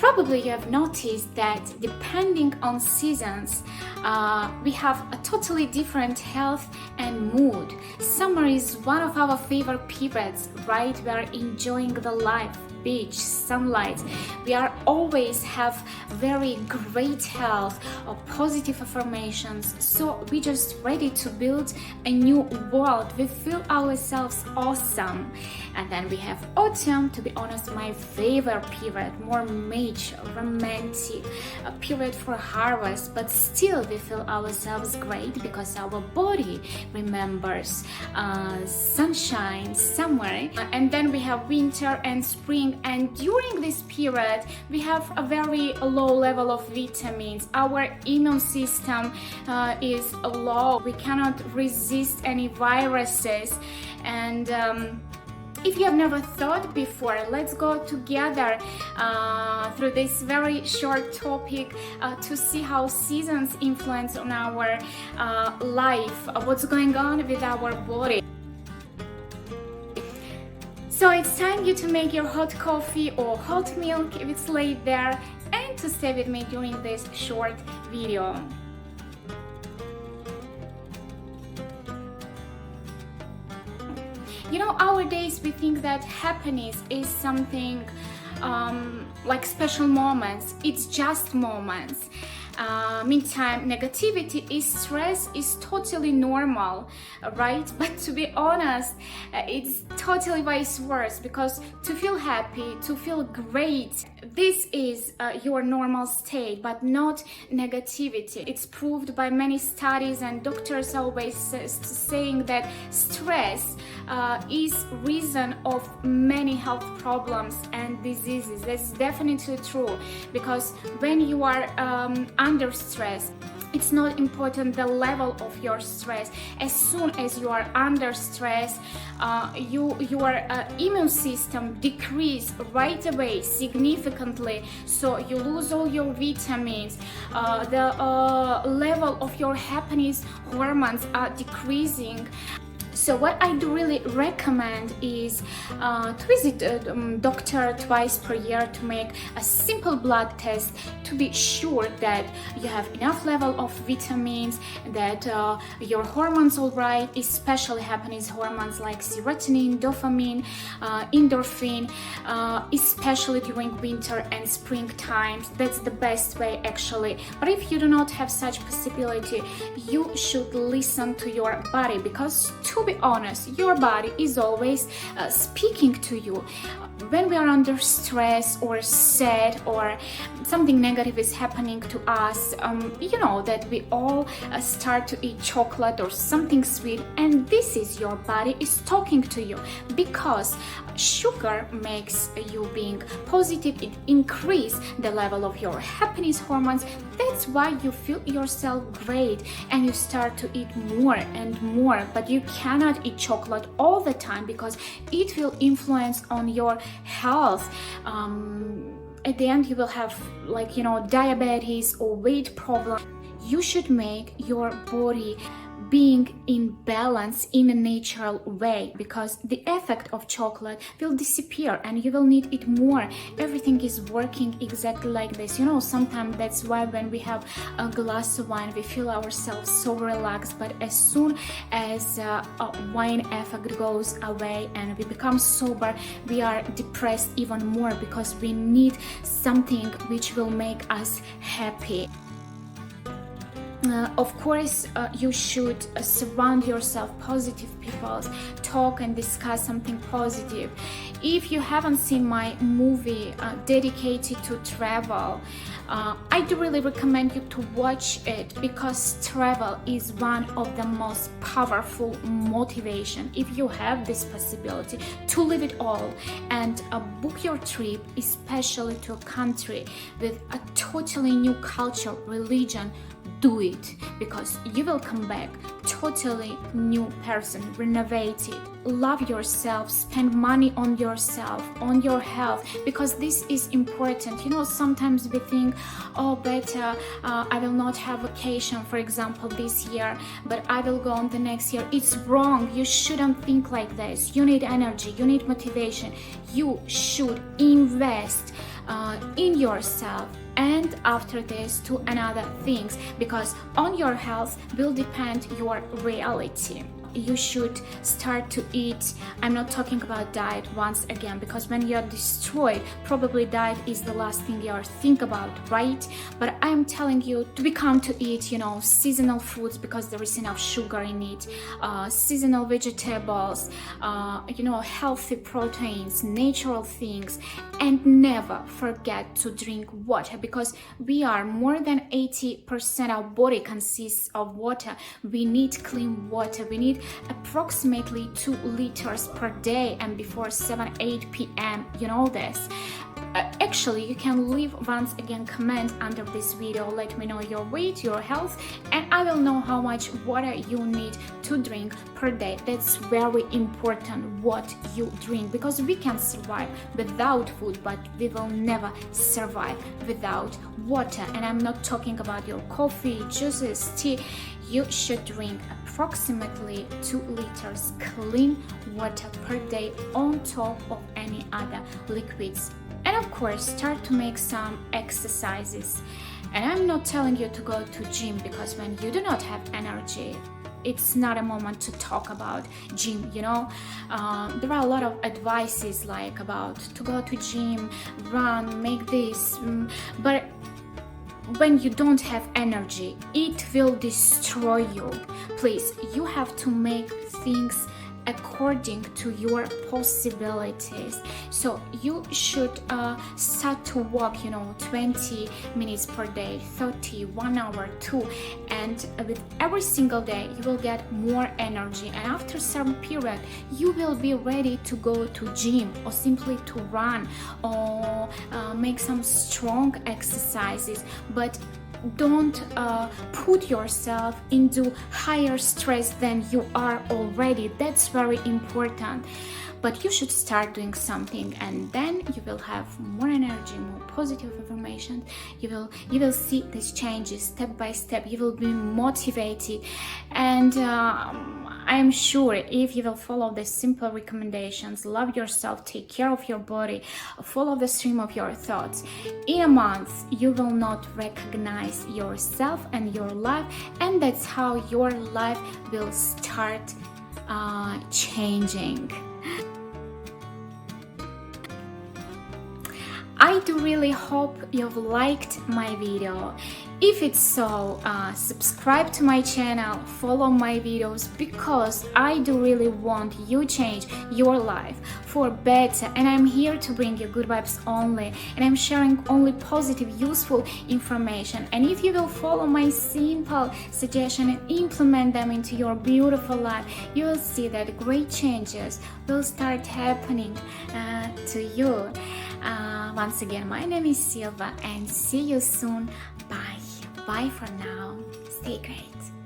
Probably you have noticed that depending on seasons, we have a totally different health and mood. Summer is one of our favorite periods, right? We are enjoying the life, beach, sunlight. We are always have very great health or positive affirmations. So we just ready to build a new world. We feel ourselves awesome. And then we have autumn, to be honest, my favorite period, more mature, romantic, a period for harvest, but still we feel ourselves great because our body remembers sunshine, summer. And then we have winter and spring, and during this period we have a very low level of vitamins. Our immune system is low. We cannot resist any viruses. And if you have never thought before, let's go together through this very short topic to see how seasons influence on our life, what's going on with our body. So it's time you to make your hot coffee or hot milk if it's late there, and to stay with me during this short video. You know, nowadays we think that happiness is something like special moments. It's just moments. Meantime, negativity is stress is totally normal, right? But to be honest, it's totally vice versa, because to feel happy, to feel great, this is your normal state, but not negativity. It's proved by many studies, and doctors always saying that stress is reason of many health problems and diseases. That's definitely true, because when you are under stress, it's not important the level of your stress. As soon as you are under stress, your immune system decrease right away significantly, so you lose all your vitamins. The level of your happiness hormones are decreasing. So what I do really recommend is to visit a doctor twice per year to make a simple blood test to be sure that you have enough level of vitamins, that your hormones all right, especially happiness hormones like serotonin, dopamine, endorphin, especially during winter and spring times. That's the best way actually. But if you do not have such possibility, you should listen to your body, because to be honest, your body is always speaking to you. When we are under stress or sad or something negative is happening to us, you know that we all start to eat chocolate or something sweet, and this is your body is talking to you, because sugar makes you being positive. It increases the level of your happiness hormones. That's why you feel yourself great and you start to eat more and more. But you cannot eat chocolate all the time, because it will influence on your health. At the end you will have, like, you know, diabetes or weight problem. You should make your body being in balance in a natural way, because the effect of chocolate will disappear and you will need it more. Everything is working exactly like this. You know, sometimes that's why when we have a glass of wine we feel ourselves so relaxed, but as soon as wine effect goes away and we become sober, we are depressed even more, because we need something which will make us happy. Of course, you should surround yourself positive people, talk and discuss something positive. If you haven't seen my movie dedicated to travel, I do really recommend you to watch it, because travel is one of the most powerful motivation, if you have this possibility, to live it all and book your trip, especially to a country with a totally new culture, religion. Do it, because you will come back totally new person, renovated. Love yourself, spend money on yourself, on your health, because this is important. You know, sometimes we think, oh, better I will not have vacation, for example, this year, but I will go on the next year. It's wrong. You shouldn't think like this. You need energy, you need motivation. You should invest in yourself, and after this to another things, because on your health will depend your reality. You should start to eat. I'm not talking about diet once again, because when you're destroyed, probably diet is the last thing you think about, right? But I'm telling you to become to eat, seasonal foods, because there is enough sugar in it, seasonal vegetables, healthy proteins, natural things, and never forget to drink water, because we are more than 80% our body consists of water. We need clean water. We need approximately 2 liters per day, and before 7-8 p.m. You know this. Actually, you can leave once again comment under this video. Let me know your weight, your health, and I will know how much water you need to drink per day. That's very important, what you drink, because we can survive without food, but we will never survive without water. And I'm not talking about your coffee, juices, tea. You should drink approximately 2 liters clean water per day on top of any other liquids. And of course, start to make some exercises. And I'm not telling you to go to gym, because when you do not have energy, it's not a moment to talk about gym. There are a lot of advices like about to go to gym, run, make this, but when you don't have energy, it will destroy you. Please, you have to make things according to your possibilities. So you should start to walk 20 minutes per day, 30, 1 hour, 2, and with every single day you will get more energy, and after some period you will be ready to go to gym, or simply to run, or make some strong exercises. But don't put yourself into higher stress than you are already. That's very important. But you should start doing something, and then you will have more energy, more positive information. You will see these changes step by step. You will be motivated, and I'm sure if you will follow the simple recommendations, love yourself, take care of your body, follow the stream of your thoughts, in a month you will not recognize yourself and your life, and that's how your life will start changing. I do really hope you've liked my video. If it's so, subscribe to my channel, follow my videos, because I do really want you change your life for better, and I'm here to bring you good vibes only, and I'm sharing only positive, useful information. And if you will follow my simple suggestion and implement them into your beautiful life, you will see that great changes will start happening to you. Once again, my name is Silva, and see you soon. Bye. Bye for now. Stay great.